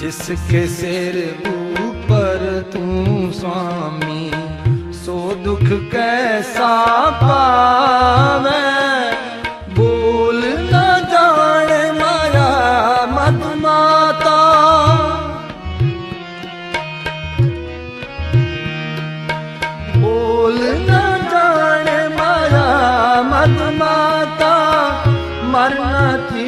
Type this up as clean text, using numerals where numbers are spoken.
जिसके सिर ऊपर तू स्वामी, सो दुख कैसा पावे। बोल न जाने माया मत माता, बोल न जाने माया मत माता। मरना थी